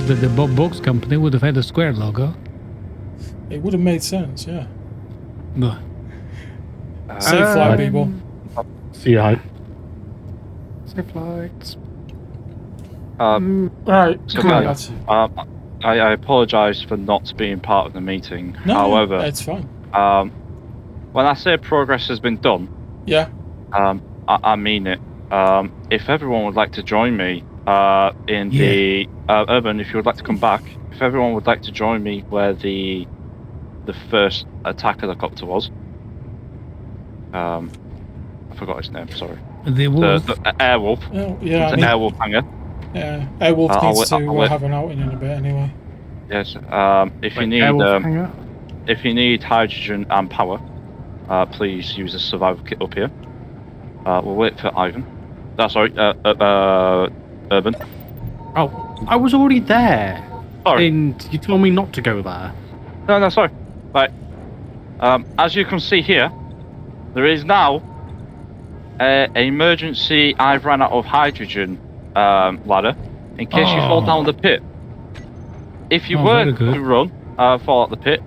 that the box company would have had a square logo. It would have made sense, yeah. No. Safe flight, people. See you, hype. Safe flights. Right, So come on, guys, lads. I apologise for not being part of the meeting. No, However, it's fine. when I say progress has been done, Yeah. I mean it. If everyone would like to join me in the Urban, if you would like to come back, if everyone would like to join me where the first attack helicopter was. I forgot his name. Sorry. The wolf. The Airwolf. Oh, yeah. It's an Airwolf hangar. Yeah. Airwolf needs to have an outing in a bit anyway. Yes. If you need hydrogen and power, please use the survival kit up here. We'll wait for Ivan. Sorry, Urban. Oh, I was already there. Sorry. And you told me not to go there. No, sorry. Right. As you can see here, there is now an emergency I've ran out of hydrogen ladder in case you fall down the pit. If you were to run, fall out the pit,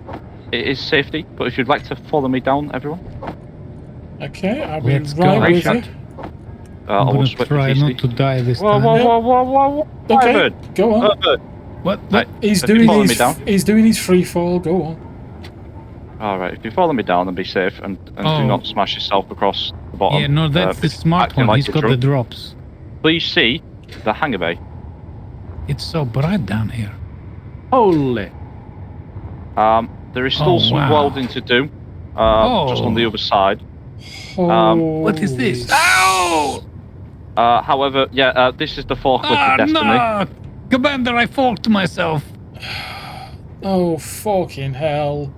it is safety, but if you'd like to follow me down, everyone. Okay, I'll be Let's right go. with you. I'm gonna try not to die this time. Whoa. Okay, Ivan. go on. What? Right. He's If you doing follow his me down. he's doing his free fall. Go on. Alright, if you follow me down and be safe and do not smash yourself across the bottom. Yeah, no, that's the smart acting one. like He's a got the drunk. drops. Please see the hangar bay. It's so bright down here. Holy. There is still some welding to do, just on the other side. What is this? Ow! However, this is the forklift of destiny. No! Commander, I forked myself. Oh, fucking hell.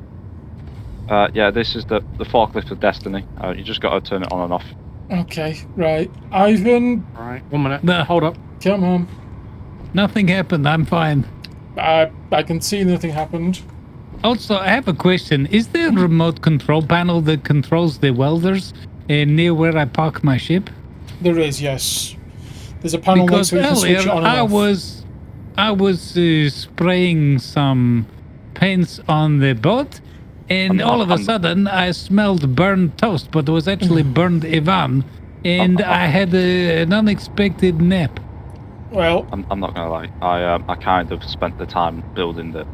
This is the forklift of destiny. You just got to turn it on and off. Okay, right. Ivan, Right, 1 minute. Hold up. come on. Nothing happened. I'm fine. I can see nothing happened. Also, I have a question. Is there a remote control panel that controls the welders near where I park my ship? There is, yes. There's a panel next Because so you can switch it earlier on and off. I was spraying some paints on the boat, and all of a sudden I smelled burned toast, but it was actually burned Ivan, and I had an unexpected nap. Well, I'm not gonna lie. I kind of spent the time building the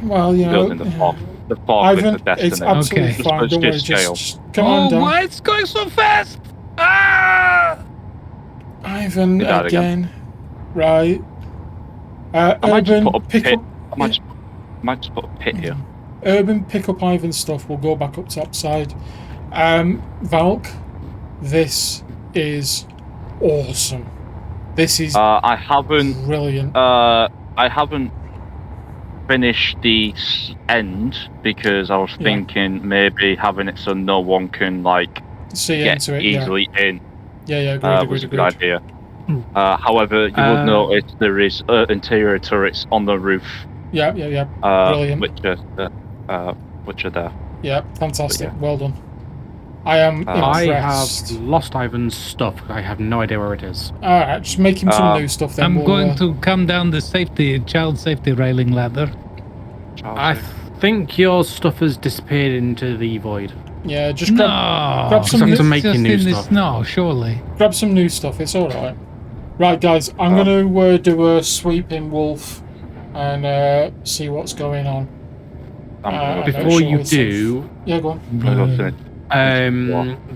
well, you know, building the forklift Ivan, of destiny. it's absolutely Okay. fine. Don't worry, Just scale. just come on down. Why it's going so fast? Ah! Ivan, Do that again. Right. I might just Urban, put a pick pit. up. I might just put a pit here. Urban, pick up Ivan's stuff. We'll go back up top side. Valk, this is awesome. This is I haven't. brilliant. I haven't finished the end because I was thinking maybe having it so no one can See get into it, easily in. Yeah, Was a good agreed. idea. However, you would notice there is interior turrets on the roof. Yeah. Brilliant. Which are there. Yeah, fantastic. But Well done. I am I impressed. have lost Ivan's stuff. I have no idea where it is. Alright, just make him some new stuff then. I'm going to come down the child safety railing ladder. I think your stuff has disappeared into the void. Yeah, just No, grab some Have to new, make just new in the stuff. snow, surely. grab some new stuff. It's alright. Right, guys, I'm going to do a sweeping wolf and see what's going on. Before you it's do, Yeah, go on. I'm gonna go finish.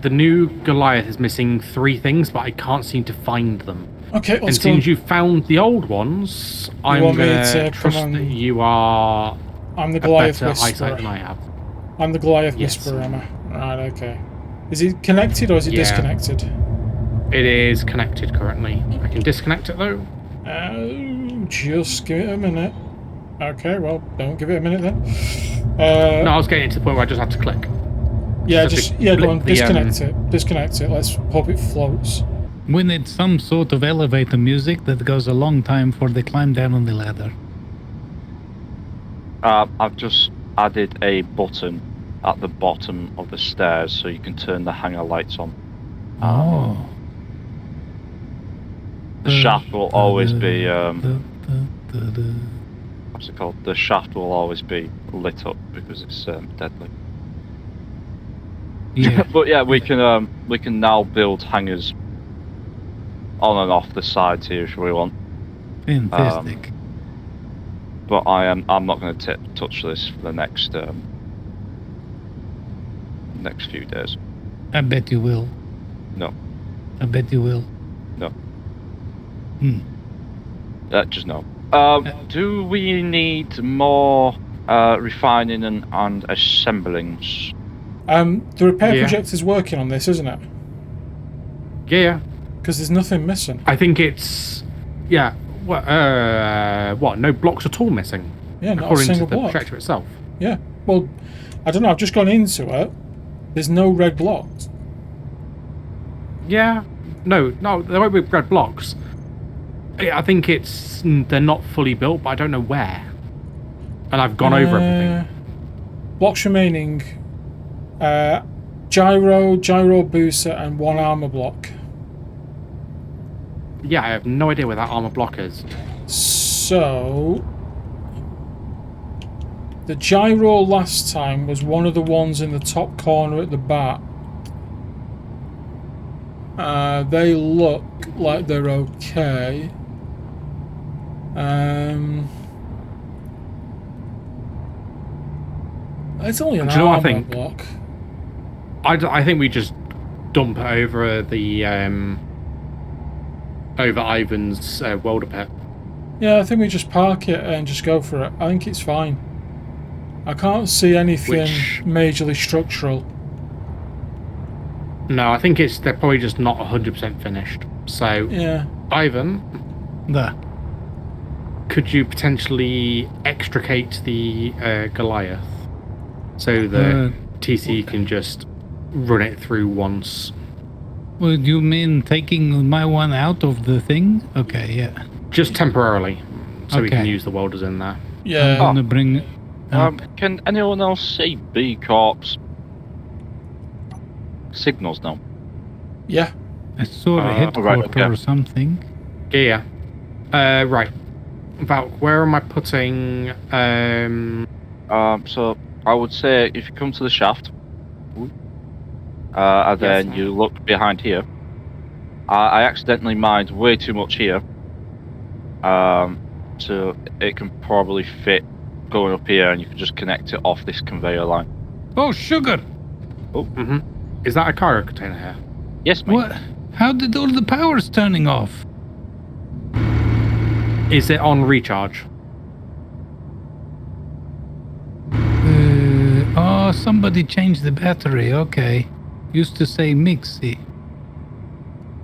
the new Goliath is missing 3 things, but I can't seem to find them. Okay, And let's as go. soon as you found the old ones, I'm want me going to to come trust on- that you are I'm the a Goliath better Whisperer. eyesight than I have. I'm the Goliath Yes. Whisperer, am I? Right, okay. Is it connected or is it Yeah. disconnected? It is connected currently. I can disconnect it though. Just give it a minute. Okay, well, don't give it a minute then. No, I was getting to the point where I just had to click. Yeah, So just to go on, blip the, disconnect it. Disconnect it. Let's hope it floats. We need some sort of elevator music that goes a long time for the climb down on the ladder. I've just added a button at the bottom of the stairs so you can turn the hangar lights on. The shaft will always be What's it called? The shaft will always be lit up because it's deadly. Yeah. But yeah, we can now build hangars on and off the sides here if we want. Fantastic. But I'm not going to touch this for the next few days. I bet you will. No. I bet you will. No. Just no. Do we need more refining and assemblings? The repair project is working on this, isn't it? Yeah. Because there's nothing missing. I think it's what? No blocks at all missing. Yeah, not a according single to the block. projector itself. Yeah. Well, I don't know. I've just gone into it. There's no red blocks. Yeah. No, there won't be red blocks. I think they're not fully built, but I don't know where. And I've gone over everything. Blocks remaining. Gyro booster, and 1 armor block. Yeah, I have no idea where that armor block is. So the gyro last time was one of the ones in the top corner at the back. They look like they're okay. It's only an armor block. I think we just dump it over the over Ivan's welder pit. Yeah, I think we just park it and just go for it. I think it's fine. I can't see anything majorly structural. No, I think they're probably just not 100% finished. So, yeah. Ivan, There. could you potentially extricate the Goliath so that TC can just run it through once? Well, you mean taking my one out of the thing? Okay, yeah. Just temporarily, so we can Okay. use the welders in there. Yeah. I'm gonna bring. Can anyone else see B Corp's signals now? Yeah. I saw a right, headquarter okay. or something. Yeah. Right. Valk, where am I putting? So I would say if you come to the shaft, and then you look behind here. I accidentally mined way too much here. So it can probably fit going up here, and you can just connect it off this conveyor line. Oh, sugar! Oh. Mm-hmm. Is that a cargo container here? Yes, mate. What? How did all the powers turning off? Is it on recharge? Oh, somebody changed the battery. Okay. Used to say mixy.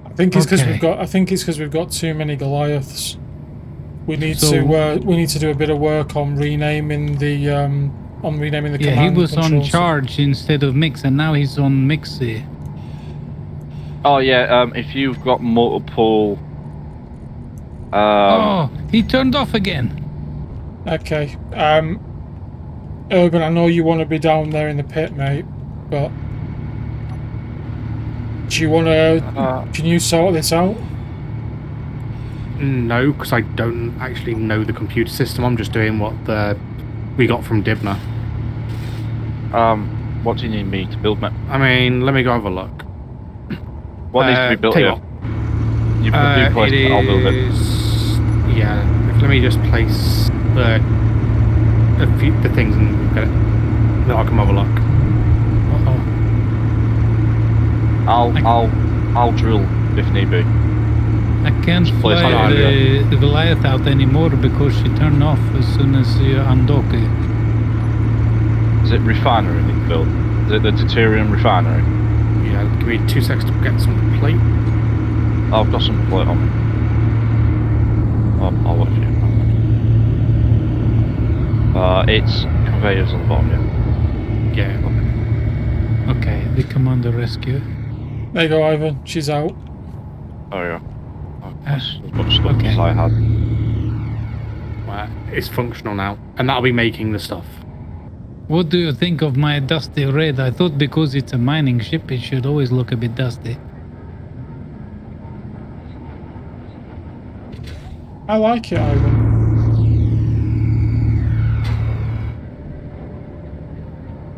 I think it's because Okay. we've got too many Goliaths. We need to do a bit of work on renaming the Yeah, command he was on controls. charge instead of mix, and now he's on mixy. Oh yeah. If you've got multiple. Oh, he turned off again. Okay. Urban, I know you want to be down there in the pit, mate, but do you want to? Can you sort this out? No, because I don't actually know the computer system. I'm just doing what we got from Dibner. What do you need me to build, mate? I mean, let me go have a look. What needs to be built tell you here? what, You place it it, I'll build it. is. Yeah, let me just place the things and get it. Then I'll come have a look. I'll drill if need be. I can't Just place fly it on the Goliath out anymore because she turned off as soon as you undock it. Is it refinery need built? Is it the deuterium refinery? Yeah, give me 2 seconds to get some plate. I've got some plate on me. I'll watch you. It's conveyors on the bottom, yeah. Yeah. Okay, they come under rescue. There you go, Ivan. She's out. Oh yeah. As much stuff okay. as I had. Right, it's functional now, and that'll be making the stuff. What do you think of my dusty red? I thought because it's a mining ship, it should always look a bit dusty. I like it, Ivan.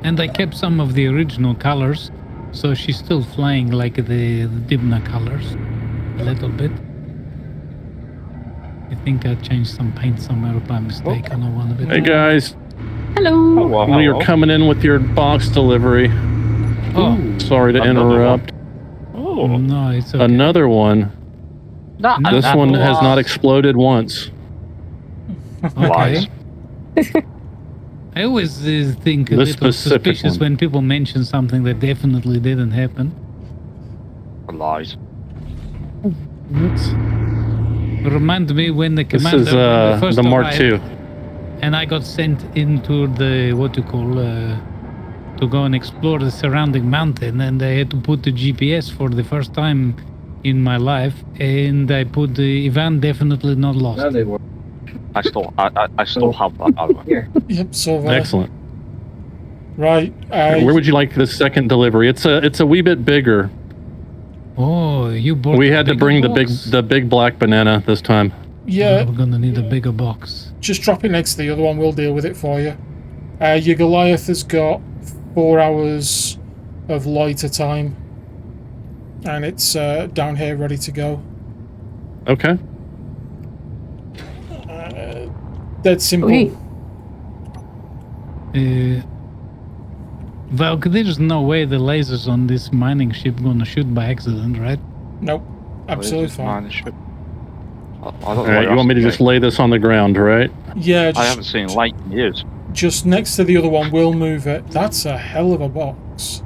And I kept some of the original colors, so she's still flying like the Dibna colors, a little bit. I think I changed some paint somewhere by mistake on one of it. Hey guys, Hello. Hello, we are coming in with your box delivery. Oh, Sorry to Another interrupt. Oh, no, it's okay. Another one. that, No, This that one has was- not exploded once. Lies. I always think a This little specific suspicious one. when people mention something that definitely didn't happen. Lies. Remind me when the This commander is when we first the Mark arrived, II. and I got sent into the to go and explore the surrounding mountain, and I had to put the GPS for the first time in my life, and I put the Ivan definitely not lost. Now they were. I still have that, by the way. Here. Yep, so Excellent. right. Where would you like the second delivery? It's a wee bit bigger. Oh, you bought. We the had to bigger bring box? the big black banana this time. Yeah, Oh, we're gonna need a bigger box. just drop it next to the other one. We'll deal with it for you. Your Goliath has got 4 hours of lighter time, and it's down here ready to go. Okay. Dead simple. Wait. Valk, there's no way the lasers on this mining ship gonna shoot by accident, right? Nope, absolutely fine. Mine, the ship. I don't know All what right. you're You want me to asking just lay this on the ground, right? Yeah, I haven't seen light in years. just next to the other one. We'll move it. That's a hell of a box.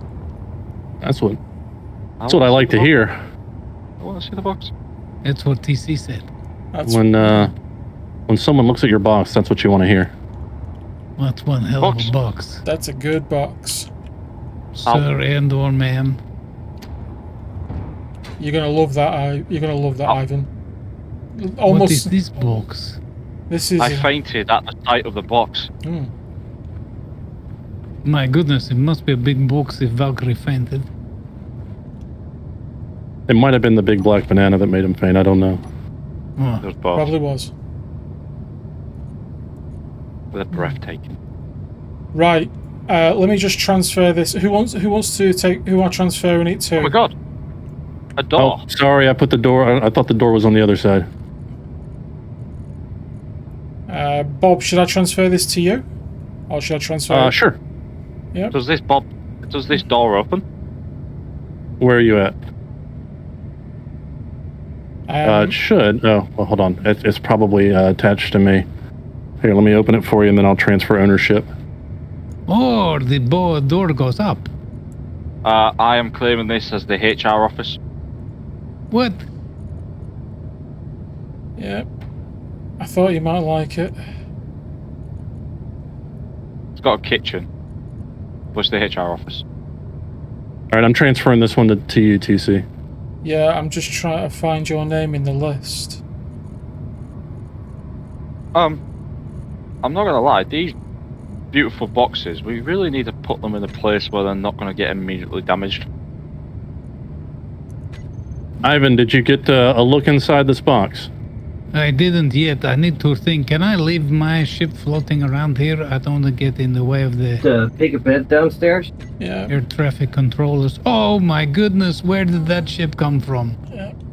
That's what I like to hear. I want to see the box. That's what TC said. That's When someone looks at your box, that's what you want to hear. That's one hell Box. of a box. that's a good box. Sir Andor, man. You're gonna love that. You're gonna love that, Oh. Ivan. What is Almost. this box? This is. I fainted at the sight of the box. Hmm. My goodness, it must be a big box if Valkyrie fainted. It might have been the big black banana that made him faint. I don't know. Oh, There's both. Probably was. They're breathtaking. Right. Let me just transfer this. Who wants to take? Who are transferring it to? Oh my god! A door. Oh, sorry. I put the door. I thought the door was on the other side. Bob, should I transfer this to you, or should I transfer? it? Sure. Does this door open? Where are you at? Um, It should. Oh, well, hold on. It's probably attached to me. Here, let me open it for you, and then I'll transfer ownership. oh the door goes up. I am claiming this as the HR office. What? yeah. I thought you might like it. It's got a kitchen. What's the HR office? All right, I'm transferring this one to you, TC. Yeah, I'm just trying to find your name in the list. I'm not gonna lie. These beautiful boxes, we really need to put them in a place where they're not gonna get immediately damaged. Ivan, did you get a look inside this box? I didn't yet. I need to think. Can I leave my ship floating around here? I don't want to get in the way of the Take a bed downstairs. Yeah. air traffic controllers. Oh my goodness, where did that ship come from?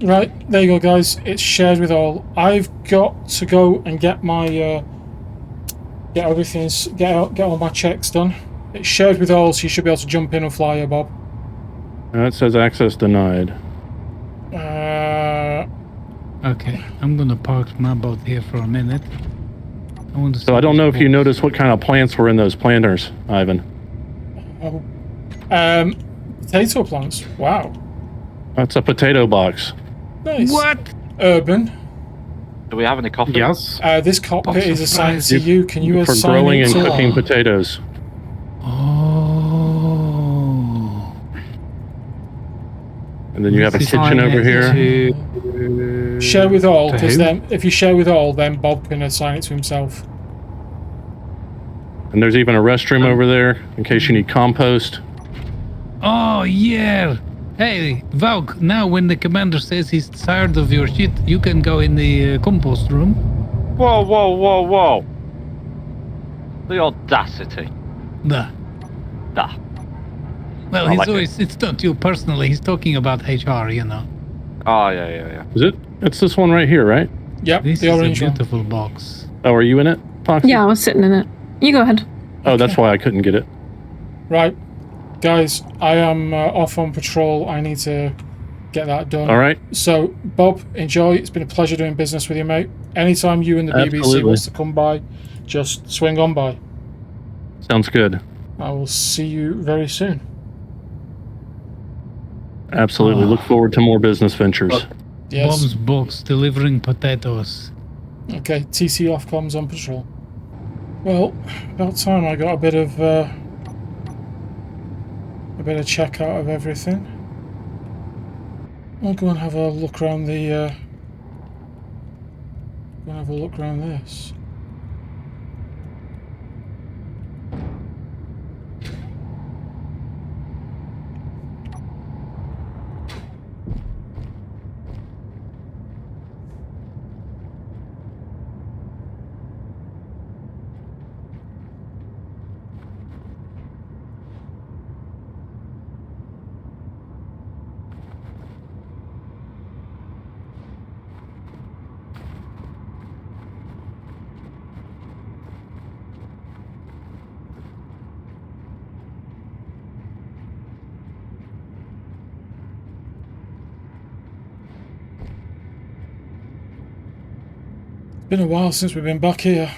Right, there you go, guys. It's shared with all. I've got to go and get my get all my checks done. It's shared with all, so you should be able to jump in and fly here, Bob. It says access denied. Okay, I'm gonna park my boat here for a minute. I want to. So I don't know if you noticed what kind of plants were in those planters, Ivan. Potato plants. Wow, That's a potato box. nice. What? Urban. Do we have any coffee? Yes. This cockpit is assigned to surprised. you. Can you For assign growing it and to cooking potatoes. Oh. And then you have a This is kitchen over here. Share with all, To because who? then if you share with all, then Bob can assign it to himself. And there's even a restroom over there in case you need compost. Oh yeah. Hey, Valk. Now, when the commander says he's tired of your shit, you can go in the compost room. Whoa, whoa, whoa, whoa! The audacity. Nah. Well, I he's like always, it's not you personally. He's talking about HR, you know. Oh, yeah. Is it? It's this one right here, right? Yep, This the is a orange one. beautiful box. Oh, are you in it, Foxy? Yeah, I was sitting in it. You go ahead. Oh, that's why I couldn't get it. Right, guys, I am off on patrol. I need to get that done. All right. So, Bob, enjoy. It's been a pleasure doing business with you, mate. Anytime you and the BBC Absolutely. wants to come by, just swing on by. Sounds good. I will see you very soon. Absolutely. Look forward to more business ventures. Yes. Bob's box delivering potatoes. Okay, TC off comms on patrol. Well, about time I got a bit of check out of everything. I'll go and have a look around the go and have a look around this. Been a while since we've been back here.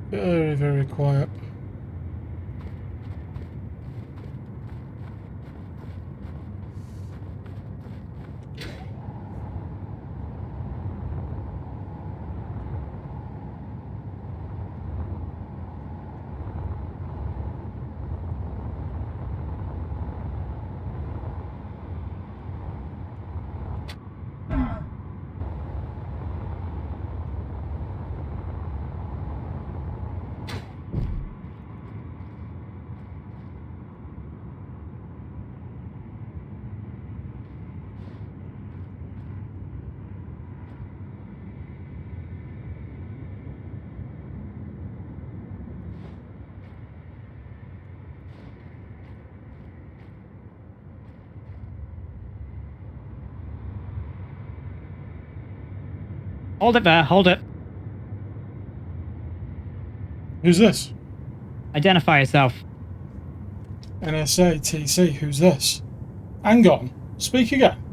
Very, very quiet. Hold it there, hold it. Who's this? Identify yourself. NSA, TC, who's this? Hang on. Speak again.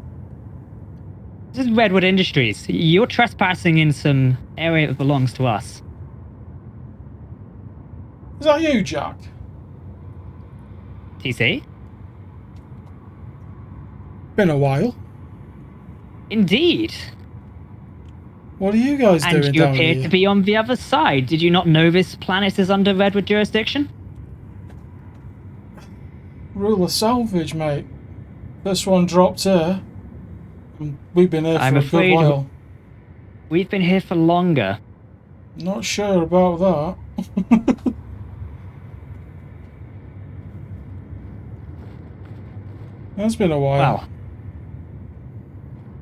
This is Redwood Industries. You're trespassing in some area that belongs to us. Is that you, Jack? TC? Been a while. Indeed. What are you guys doing And you down appear here? to be on the other side. Did you not know this planet is under Redwood jurisdiction? Ruler salvage, mate. This one dropped here. And we've been here for I'm a good afraid while. We've been here for longer. Not sure about that. That's been a while. Well,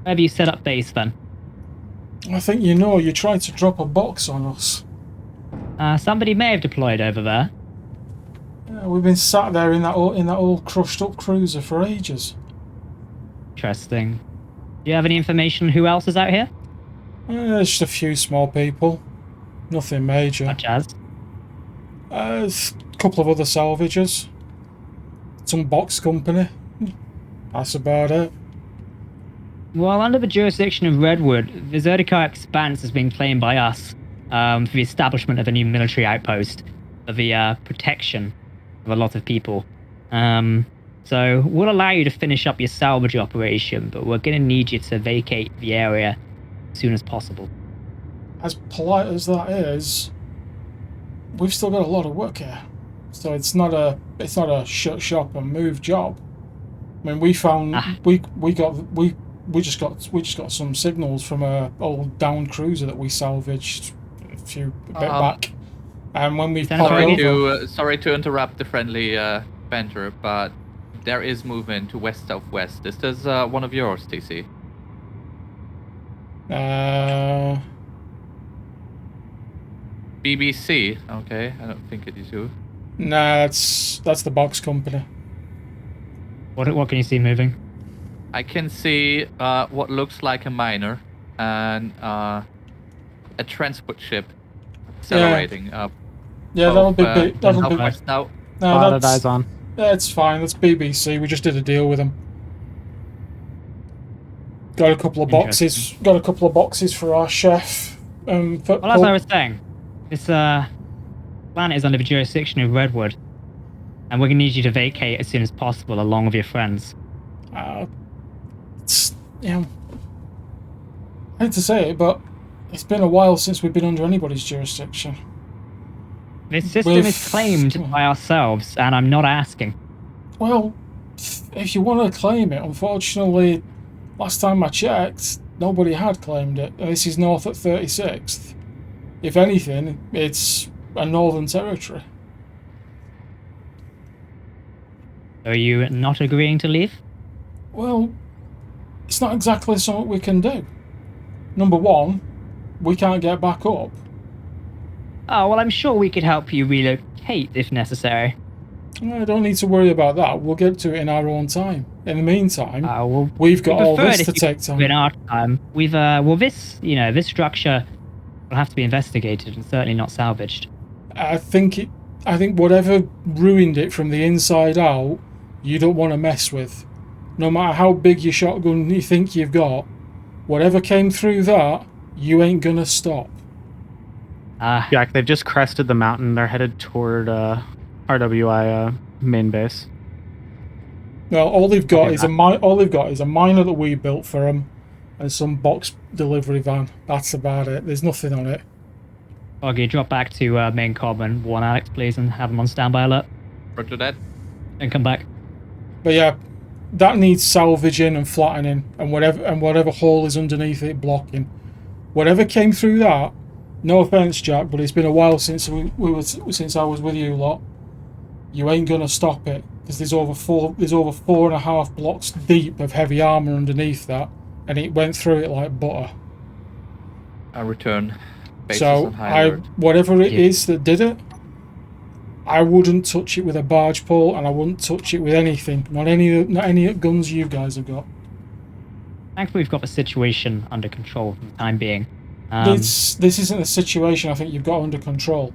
where have you set up base then? I think you know you tried to drop a box on us. Somebody may have deployed over there. Yeah, we've been sat there in that old crushed up cruiser for ages. Interesting. Do you have any information on who else is out here? Just a few small people. Nothing major. Such as? A couple of other salvagers. Some box company. That's about it. Well, under the jurisdiction of Redwood, the Zerdikar Expanse is being claimed by us for the establishment of a new military outpost for the protection of a lot of people. So we'll allow you to finish up your salvage operation, but we're going to need you to vacate the area as soon as possible. As polite as that is, we've still got a lot of work here. So it's not a shut shop and move job. I mean, we found we just got some signals from a old downed cruiser that we salvaged a bit back, and when we Sorry to interrupt the friendly banter, but there is movement to west-southwest. Is this one of yours, TC? BBC. Okay, I don't think it is you. Nah, that's the box company. What can you see moving? I can see what looks like a miner and a transport ship accelerating up. Yeah, that'll be big. That'll be. West now. No, eyes on. that's fine. That's BBC. We just did a deal with them. Got a couple of boxes. Got a couple of boxes for our chef. Well, as I was saying, this planet is under the jurisdiction of Redwood, and we're gonna need you to vacate as soon as possible, along with your friends. I hate to say it, but it's been a while since we've been under anybody's jurisdiction. This system is claimed by ourselves, and I'm not asking. Well, if you want to claim it, unfortunately, last time I checked, nobody had claimed it. This is north at 36th. If anything, it's a northern territory. Are you not agreeing to leave? Well, it's not exactly something we can do. Number one, we can't get back up. Oh, well, I'm sure we could help you relocate if necessary. I don't need to worry about that. We'll get to it in our own time. In the meantime, we've got we all prefer this it to if you take do it time. in our time. We've this this structure will have to be investigated and certainly not salvaged. I think whatever ruined it from the inside out, you don't want to mess with. No matter how big your shotgun you think you've got, whatever came through that, you ain't gonna stop. Yeah, they've just crested the mountain. They're headed toward RWI main base. Well, all they've got is a miner that we built for them, and some box delivery van. That's about it. There's nothing on it. Okay, drop back to main comm and warn Alex, please, and have them on standby alert. Roger that. And come back. But yeah, that needs salvaging and flattening, and whatever hole is underneath it blocking. Whatever came through that. No offense, Jack, but it's been a while since since I was with you lot. You ain't gonna stop it because there's over 4.5 blocks deep of heavy armor underneath that, and it went through it like butter. I return. So whatever it is that did it, I wouldn't touch it with a barge pole, and I wouldn't touch it with anything. Not any guns you guys have got. Thankfully, we've got the situation under control for the time being. This isn't a situation I think you've got under control.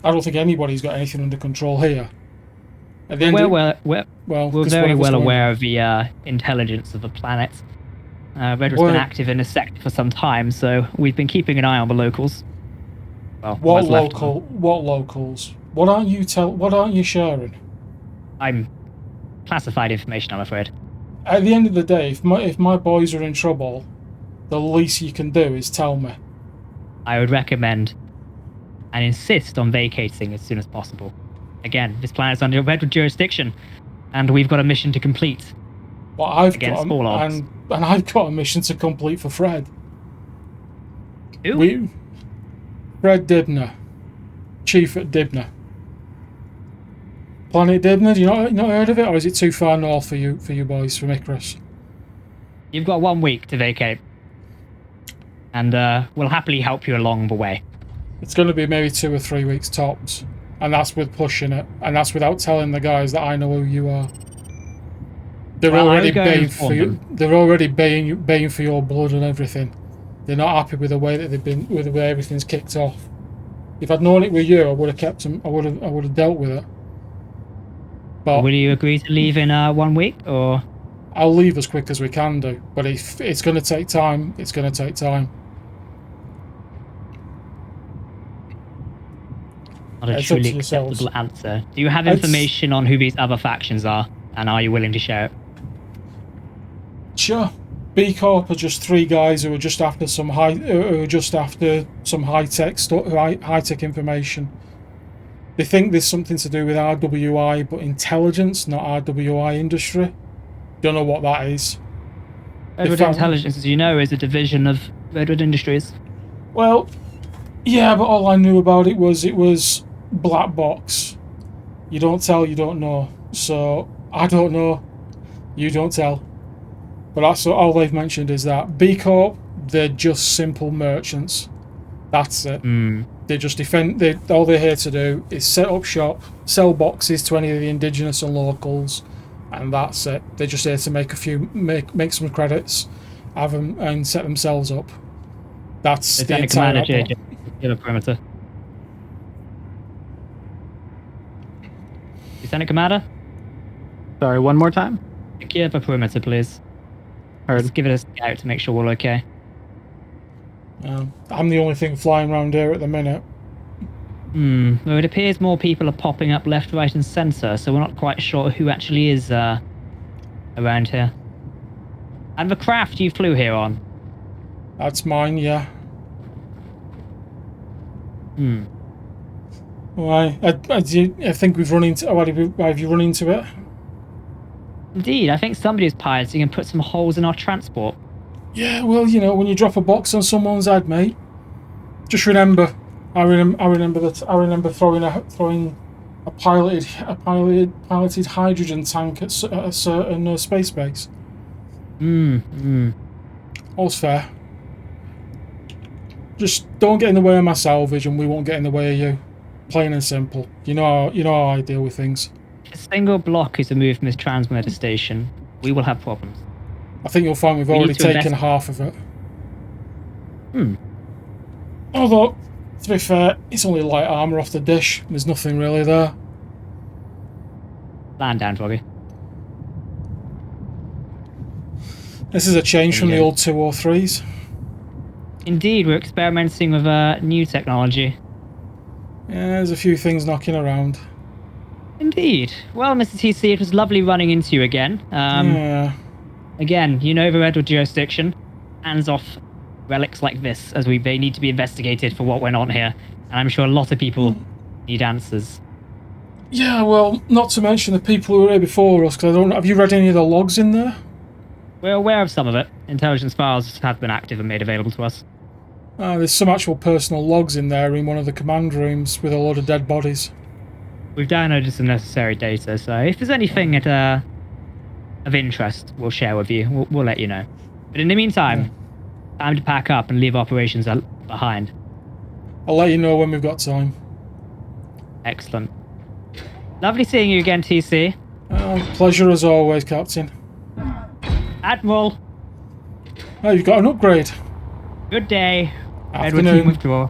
I don't think anybody's got anything under control here. At the end we're very well aware of the intelligence of the planet. Redwood's been active in this sector for some time, so we've been keeping an eye on the locals. Well, what locals? What aren't you sharing? I'm classified information, I'm afraid. At the end of the day, if my boys are in trouble, the least you can do is tell me. I would recommend and insist on vacating as soon as possible. Again, this planet is under Redwood jurisdiction, and we've got a mission to complete. Well, I've got a mission to complete for Fred. Who? Fred Dibner, chief at Dibner. Planet Dibner. Do you not heard of it, or is it too far north for you boys from Icarus? You've got 1 week to vacate. And we'll happily help you along the way. It's going to be maybe 2 or 3 weeks tops, and that's with pushing it, and that's without telling the guys that I know who you are. They're already baying for you. They're already baying for your blood and everything. They're not happy with the way that with the way everything's kicked off. If I'd known it were you, I would have kept them. I would have dealt with it. But will you agree to leave in 1 week, or? I'll leave as quick as we can do, but if it's going to take time, it's going to take time. Not a truly acceptable answer. Do you have information on who these other factions are, and are you willing to share it? Sure. B Corp are just 3 guys who are just after some high tech stuff, high tech information. They think there's something to do with RWI, but intelligence, not RWI industry. Don't know what that is. Redwood Intelligence, as you know, is a division of Redwood Industries. Well, yeah, but all I knew about it was black box. You don't tell, you don't know. So I don't know. You don't tell. But that's all they've mentioned is that B Corp, they're just simple merchants. That's it. They just defend. All they're here to do is set up shop, sell boxes to any of the indigenous and locals, and that's it. They're just here to make some credits, have them, and set themselves up. That's the entire JJ. Give a perimeter. Lieutenant Commander? Sorry, one more time? Give a perimeter, please. Heard. Just give it a scout to make sure we're okay. I'm the only thing flying around here at the minute. Well, it appears more people are popping up left, right, and centre, so we're not quite sure who actually is around here. And the craft you flew here on? That's mine, yeah. Why? I think we've run into. Have you run into it? Indeed, I think somebody was piloting and put some holes in our transport. Yeah, well, you know, when you drop a box on someone's head, mate, just remember. I remember throwing a piloted hydrogen tank at a certain space base. All's fair. Just don't get in the way of my salvage, and we won't get in the way of you. Plain and simple. You know how I deal with things. If a single block is removed from this transmitter station, we will have problems. I think you'll find we've already taken half of it. Although, to be fair, it's only light armour off the dish. There's nothing really there. Land down, Froggy. This is a change from the old 203s. Indeed, we're experimenting with new technology. Yeah, there's a few things knocking around. Indeed. Well, Mr. TC, it was lovely running into you again. Yeah. Again, you know the Redwood jurisdiction. Hands off relics like this, as they need to be investigated for what went on here. And I'm sure a lot of people need answers. Yeah, well, not to mention the people who were here before us, because have you read any of the logs in there? We're aware of some of it. Intelligence files have been active and made available to us. There's some actual personal logs in there in one of the command rooms with a lot of dead bodies. We've downloaded some necessary data, so if there's anything of interest, we'll share with you. We'll let you know. But in the meantime, time to pack up and leave operations behind. I'll let you know when we've got time. Excellent. Lovely seeing you again, TC. Pleasure as always, Captain. Admiral. Oh, you've got an upgrade. Good day. Afternoon. Redwood team withdraw.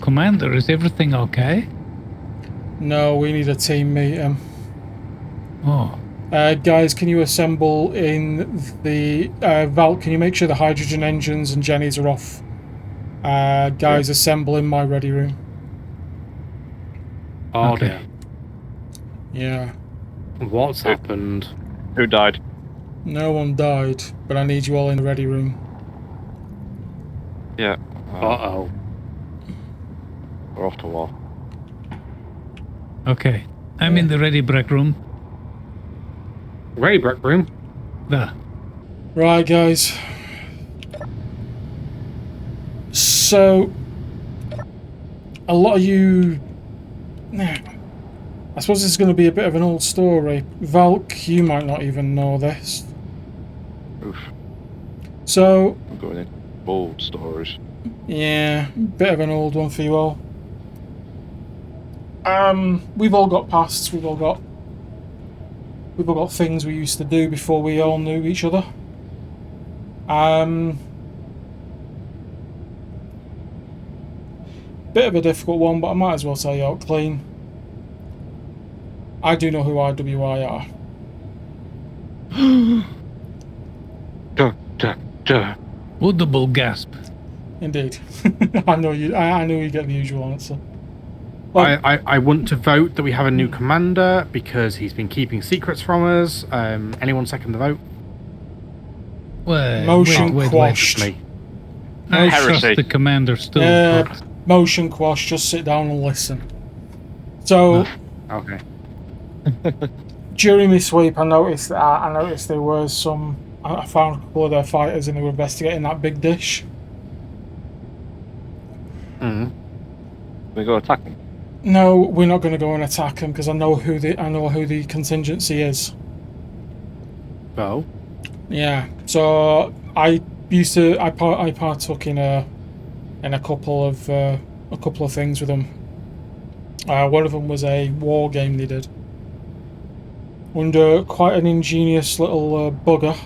Commander, is everything okay? No, we need a team meeting. Oh. Guys, can you assemble in the... Val, can you make sure the hydrogen engines and Jenny's are off? Guys, assemble in my ready room. Oh, dear. Yeah. What's happened? Who died? No one died, but I need you all in the ready room. Yeah. Uh-oh. We're off to war. Okay. I'm in the ready break room. Ready break room? There. Right, guys. So, a lot of you... I suppose this is going to be a bit of an old story. Valk, you might not even know this. Oof. So... I'm going in old stories. Yeah, bit of an old one for you all. We've all got pasts, we've all got things we used to do before we all knew each other. Bit of a difficult one, but I might as well tell you out clean. I do know who IWI are. Audible gasp. Indeed. I know you get the usual answer. Well, I want to vote that we have a new commander because he's been keeping secrets from us. Anyone second the vote? Well, motion quashed. I trust the commander still. But... Motion quashed. Just sit down and listen. So, okay. during this sweep, I noticed there was some. I found a couple of their fighters, and they were investigating that big dish. We go attack them. No, we're not going to go and attack them because I know who the contingency is. Oh. Yeah. So I partook in a couple of things with them. One of them was a war game they did under quite an ingenious little bugger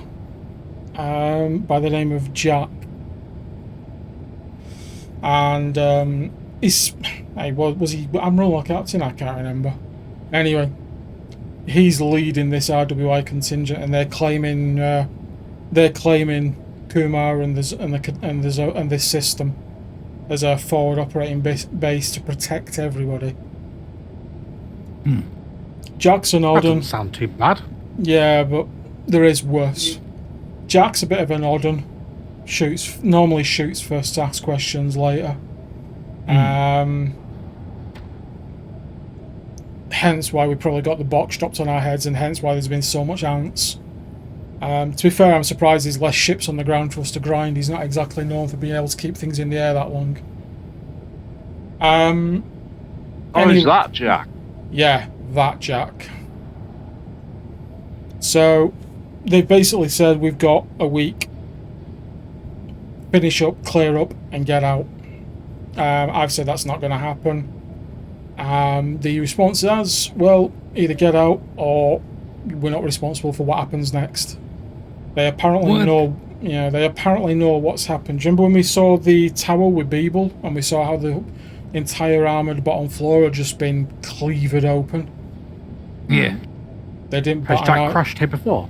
by the name of Jack, and was he Admiral or Captain? I can't remember. Anyway, he's leading this RWI contingent, and they're claiming Kumar and this system as a forward operating base to protect everybody. Jack's an odd Doesn't sound too bad. Yeah, but there is worse. Jack's a bit of an odd one. Normally shoots first, asks questions later. Hence why we probably got the box dropped on our heads, and hence why there's been so much ants. To be fair, I'm surprised there's less ships on the ground for us to grind. He's not exactly known for being able to keep things in the air that long. Is that Jack? Yeah, that Jack. So they've basically said we've got a week. Finish up, clear up, and get out. I've said that's not going to happen. The response is, well, either get out or we're not responsible for what happens next. They apparently know. Yeah, they apparently know what's happened. Do you remember when we saw the tower with Beeble and we saw how the entire armoured bottom floor had just been cleaved open? Yeah. They didn't. Has Jack crashed here before?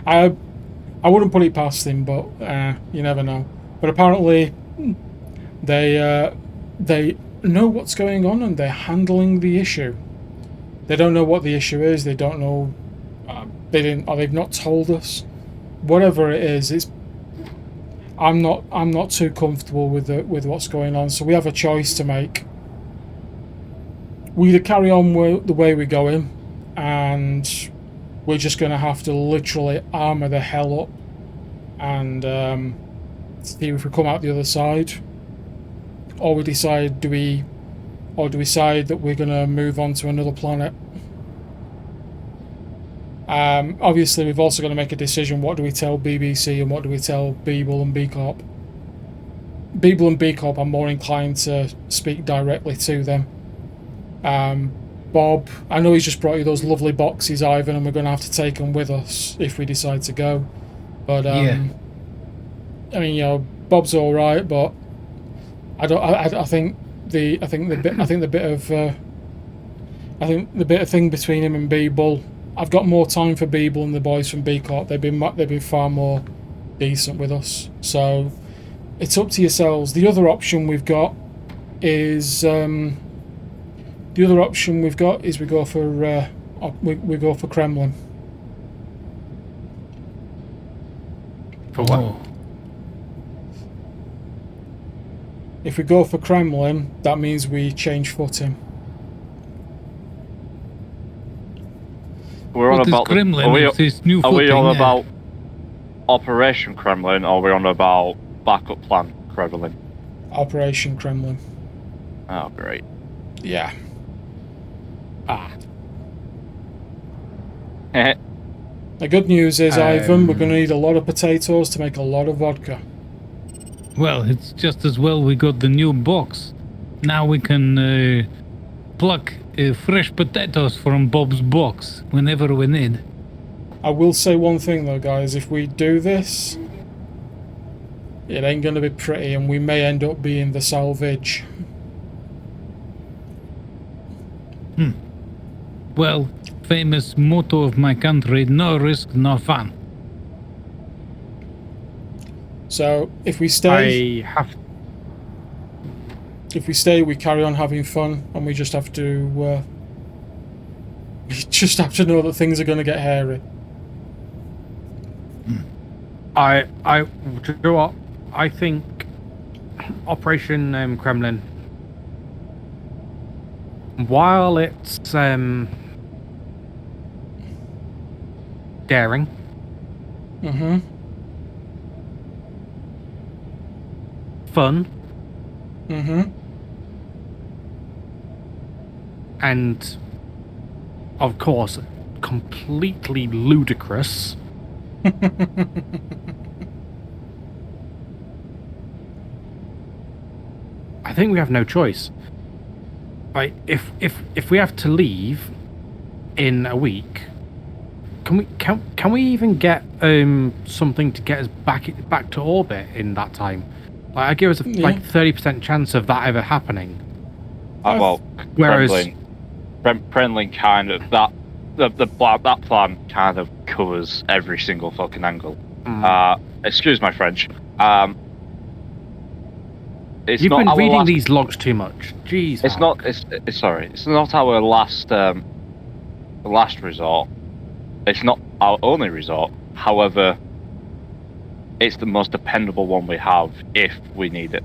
I wouldn't put it past him, but you never know. But apparently, they know what's going on and they're handling the issue. They don't know what the issue is. They don't know. They've not told us. Whatever it is, I'm not too comfortable with what's going on. So we have a choice to make. We either carry on the way we're going, and we're just going to have to literally armour the hell up and see if we come out the other side, or we decide that we're going to move on to another planet. Obviously, we've also got to make a decision. What do we tell BBC and what do we tell Beeble and B Corp? Beeble and B Corp are more inclined to speak directly to them. Bob, I know he's just brought you those lovely boxes, Ivan, and we're going to have to take them with us if we decide to go. But I mean, Bob's all right, but I think the bit of thing between him and Beeble. I've got more time for Beeble and the boys from B Corp. They've been far more decent with us. So it's up to yourselves. The other option we've got is we go for Kremlin. For what? If we go for Kremlin, that means we change footing. We're on What is about Kremlin? It's this new are we footing, on yeah. about Operation Kremlin, or are we on about backup plan Kremlin? Operation Kremlin. Oh, great. Yeah. The good news is, Ivan, we're going to need a lot of potatoes to make a lot of vodka. Well, it's just as well we got the new box. Now we can pluck fresh potatoes from Bob's box whenever we need. I will say one thing though, guys. If we do this, it ain't going to be pretty, and we may end up being the salvage. Well, famous motto of my country, no risk, no fun. So if we stay, we carry on having fun, and we just have to know that things are going to get hairy. Do you know what? I think Operation Kremlin, while it's daring. Mm-hmm. Fun. Mm-hmm. And, of course, completely ludicrous. I think we have no choice. Like, if we have to leave in a week, can we even get something to get us back to orbit in that time? Like, I give us like 30% chance of that ever happening. Well, whereas Kremlin kind of that plan kind of covers every single fucking angle. Excuse my French. You've been reading these logs too much. Jeez. It's not. It's sorry. It's not our last resort. It's not our only resort. However, it's the most dependable one we have if we need it.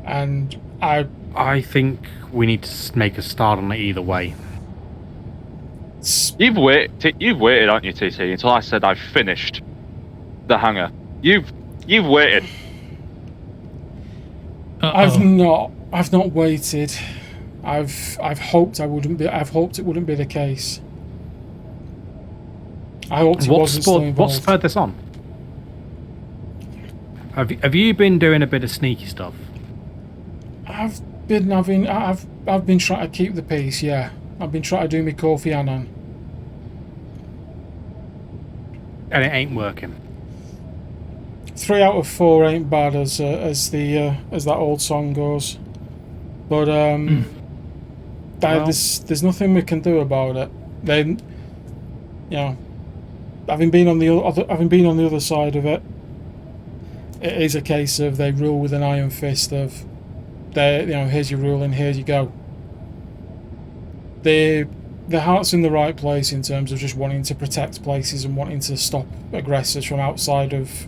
And I think we need to make a start on it either way. You've waited, aren't you, TC, until I said I've finished the hangar. You've waited. I've not waited. I've hoped it wouldn't be the case. I hoped it wasn't still involved. What spurred this on? Have you been doing a bit of sneaky stuff? I've been trying to keep the peace. Yeah, I've been trying to do my Kofi Annan. And it ain't working. 3 out of 4 ain't bad, as that old song goes. But there's nothing we can do about it. Then, having been on the other side of it, it is a case of they rule with an iron fist. Of here's your ruling, here you go. Their heart's in the right place in terms of just wanting to protect places and wanting to stop aggressors from outside of.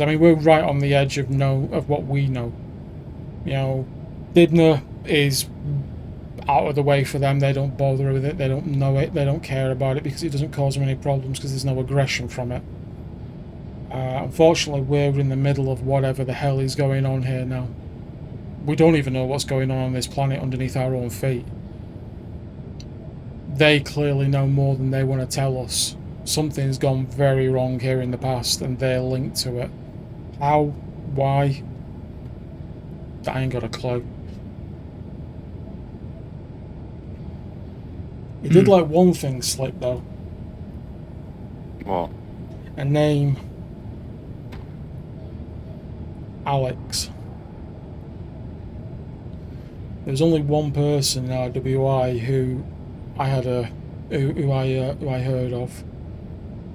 I mean, we're right on the edge of what we know. Dibna is out of the way for them. They don't bother with it. They don't know it. They don't care about it because it doesn't cause them any problems because there's no aggression from it. Unfortunately, we're in the middle of whatever the hell is going on here now. We don't even know what's going on this planet underneath our own feet. They clearly know more than they want to tell us. Something's gone very wrong here in the past, and they're linked to it. How? Why? I ain't got a clue. He did let one thing slip, though. What? A name. Alex. There's only one person in RWI who I heard of.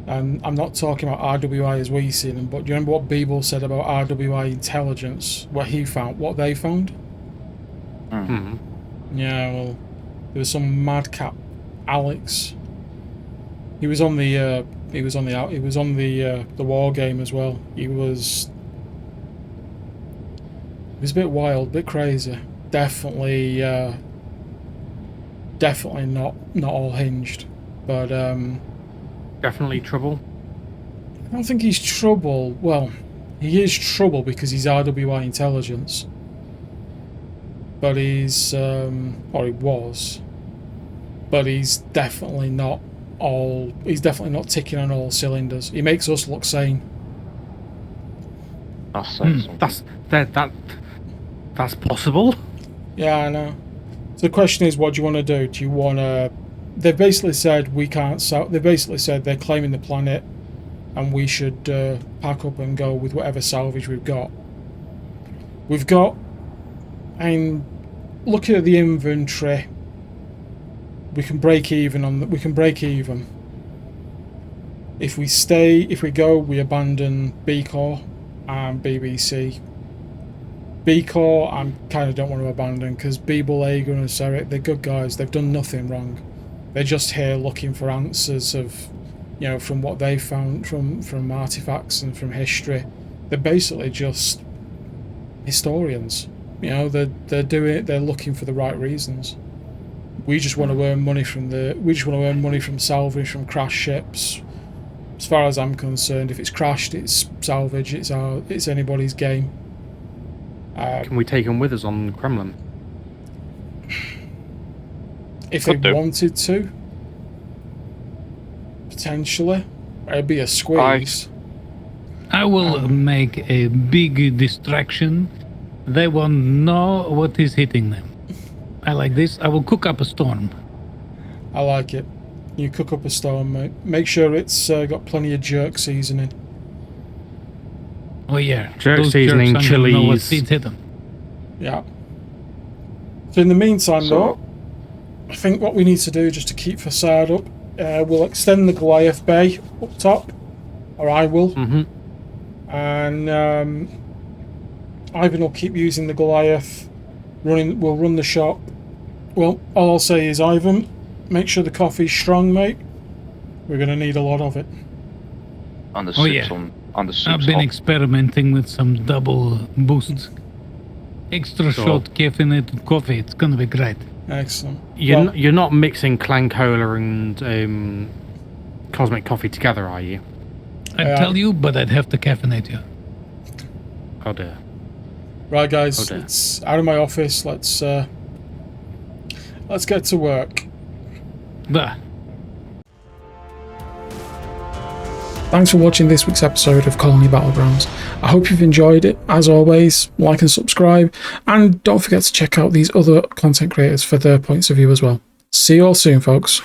And I'm not talking about RWI as we see them, but do you remember what Beeble said about RWI intelligence? What he found, what they found? Mm-hmm. Yeah, well, there was some madcap Alex. He was on the war game as well. He was a bit wild, a bit crazy. Definitely not all hinged, but definitely trouble. I don't think he's trouble. Well, he is trouble because he's RWI intelligence, but he's or he was, but he's definitely not all. He's definitely not ticking on all cylinders. He makes us look sane. That's possible. Yeah, I know. So the question is, what do you want to do? Do you want to... They've basically said we can't... They basically said they're claiming the planet and we should pack up and go with whatever salvage we've got. And looking at the inventory, we can break even on... We can break even. If we go, we abandon B-Corps and BBC. B-Corps, I kind of don't want to abandon because Beeble, Aegon and Zerdikar, they're good guys. They've done nothing wrong. They're just here looking for answers of, from what they found from artifacts and from history. They're basically just historians. They're looking for the right reasons. We just want to earn money from salvage, from crash ships, as far as I'm concerned. If it's crashed, it's salvage. It's anybody's game. Can we take them with us on Kremlin? If they wanted to, potentially, it'd be a squeeze. I will make a big distraction. They won't know what is hitting them. I like this. I will cook up a storm. I like it. You cook up a storm, mate. Make sure it's got plenty of jerk seasoning. Oh yeah, Jerk those seasoning, jerks aren't gonna know what chilies. feet hit them. Yeah. So in the meantime, though, I think what we need to do, just to keep facade up, we'll extend the Goliath Bay up top, or I will. And Ivan will keep using the Goliath. We'll run the shop. Well, all I'll say is, Ivan, make sure the coffee's strong, mate. We're going to need a lot of it. On the Oh, soups yeah. on the soups. I've been experimenting with some double boosts. Extra shot caffeinated coffee. It's gonna be great. Excellent. You're not mixing Clan Cola and Cosmic Coffee together, are you? I'd tell you, but I'd have to caffeinate you. Oh dear. Right, guys, Oh, dear. it's out of my office. Let's get to work. Bah. Thanks for watching this week's episode of Colony Battlegrounds. I hope you've enjoyed it. As always, like and subscribe, and don't forget to check out these other content creators for their points of view as well. See you all soon, folks.